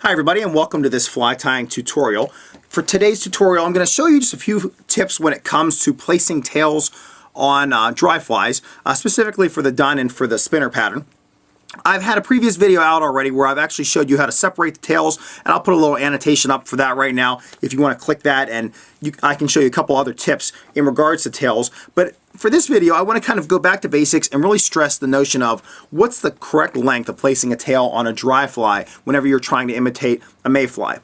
Hi everybody, and welcome to this fly tying tutorial. For today's tutorial, I'm going to show you just a few tips when it comes to placing tails on dry flies, specifically for the dun and for the spinner pattern. I've had a previous video out already where I've actually showed you how to separate the tails, and I'll put a little annotation up for that right now if you want to click that, and I can show you a couple other tips in regards to tails. But for this video, I want to kind of go back to basics and really stress the notion of what's the correct length of placing a tail on a dry fly whenever you're trying to imitate a mayfly.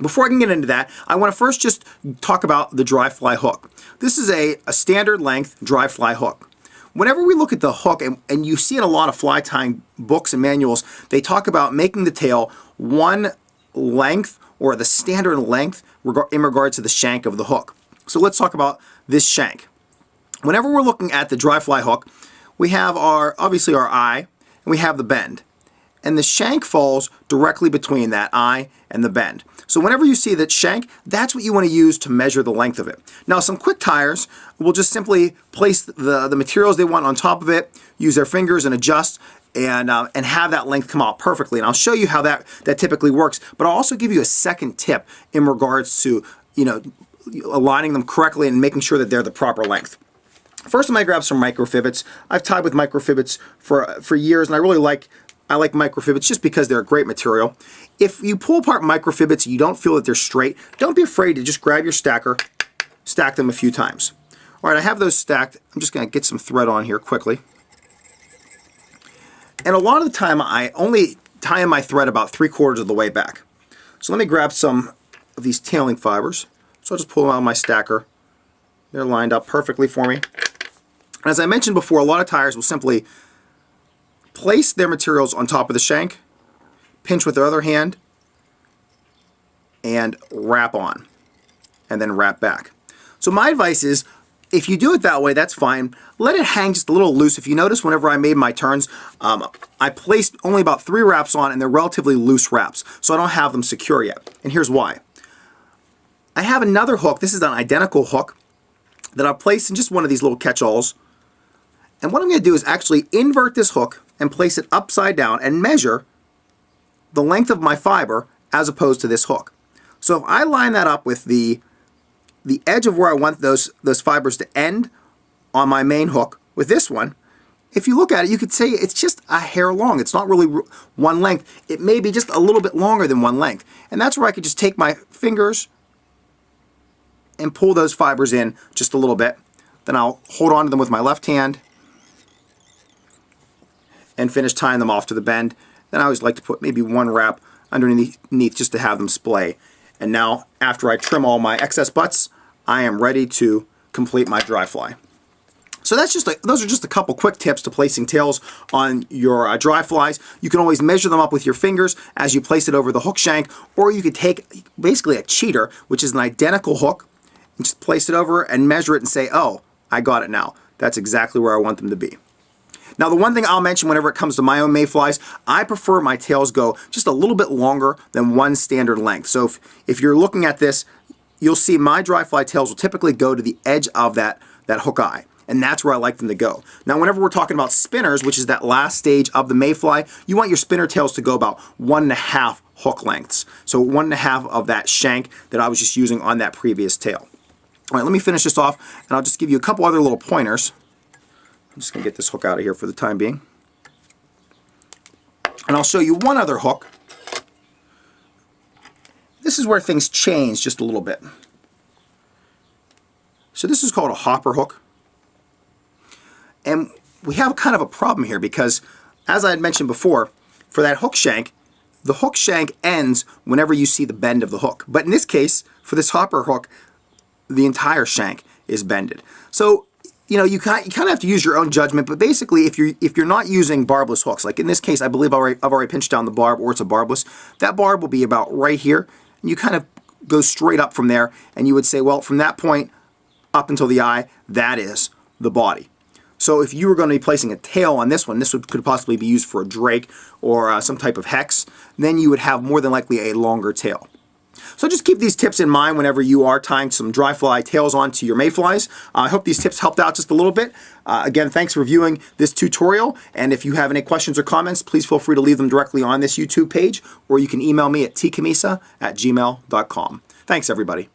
Before I can get into that, I want to first just talk about the dry fly hook. This is a standard length dry fly hook. Whenever we look at the hook, and you see in a lot of fly tying books and manuals, they talk about making the tail one length or the standard length in regards to the shank of the hook. So let's talk about this shank. Whenever we're looking at the dry fly hook, we have obviously our eye, and we have the bend. And the shank falls directly between that eye and the bend. So whenever you see that shank, that's what you want to use to measure the length of it. Now some quick tyers will just simply place the materials they want on top of it, use their fingers and adjust, and have that length come out perfectly. And I'll show you how that typically works, but I'll also give you a second tip in regards to aligning them correctly and making sure that they're the proper length. First, I'm going to grab some microfibets. I've tied with microfibets for years, and I like microfibets just because they're a great material. If you pull apart microfibets and you don't feel that they're straight, don't be afraid to just grab your stacker, stack them a few times. All right, I have those stacked. I'm just going to get some thread on here quickly. And a lot of the time, I only tie in my thread about 3/4 of the way back. So let me grab some of these tailing fibers. So I'll just pull them out of my stacker. They're lined up perfectly for me. And as I mentioned before, a lot of tyers will simply place their materials on top of the shank, pinch with their other hand, and wrap on, and then wrap back. So my advice is, if you do it that way, that's fine. Let it hang just a little loose. If you notice, whenever I made my turns, I placed only about 3 wraps on, and they're relatively loose wraps, so I don't have them secure yet. And here's why. I have another hook. This is an identical hook that I've placed in just one of these little catch-alls. And what I'm going to do is actually invert this hook and place it upside down and measure the length of my fiber as opposed to this hook. So if I line that up with the edge of where I want those fibers to end on my main hook with this one, if you look at it, you could say it's just a hair long. It's not really one length. It may be just a little bit longer than one length. And that's where I could just take my fingers and pull those fibers in just a little bit. Then I'll hold on to them with my left hand and finish tying them off to the bend. Then I always like to put maybe 1 wrap underneath just to have them splay. And now, after I trim all my excess butts, I am ready to complete my dry fly. So those are just a couple quick tips to placing tails on your dry flies. You can always measure them up with your fingers as you place it over the hook shank, or you could take basically a cheater, which is an identical hook, and just place it over and measure it and say, oh, I got it now. That's exactly where I want them to be. Now, the one thing I'll mention whenever it comes to my own mayflies, I prefer my tails go just a little bit longer than one standard length. So if you're looking at this, you'll see my dry fly tails will typically go to the edge of that hook eye. And that's where I like them to go. Now, whenever we're talking about spinners, which is that last stage of the mayfly, you want your spinner tails to go about 1.5 hook lengths. So 1.5 of that shank that I was just using on that previous tail. All right, let me finish this off, and I'll just give you a couple other little pointers. I'm just going to get this hook out of here for the time being. And I'll show you one other hook. This is where things change just a little bit. So this is called a hopper hook. And we have kind of a problem here because, as I had mentioned before, for that hook shank, the hook shank ends whenever you see the bend of the hook. But in this case, for this hopper hook, the entire shank is bended. So you kind of have to use your own judgment, but basically if you're not using barbless hooks, like in this case I believe I've already pinched down the barb, or it's a barbless, that barb will be about right here, and you kind of go straight up from there, and you would say, well, from that point up until the eye, that is the body. So if you were going to be placing a tail on this one, could possibly be used for a drake or some type of hex, then you would have more than likely a longer tail. So just keep these tips in mind whenever you are tying some dry fly tails onto your mayflies. I hope these tips helped out just a little bit. Again, thanks for viewing this tutorial, and if you have any questions or comments, please feel free to leave them directly on this YouTube page, or you can email me at tcamisa@gmail.com. Thanks, everybody.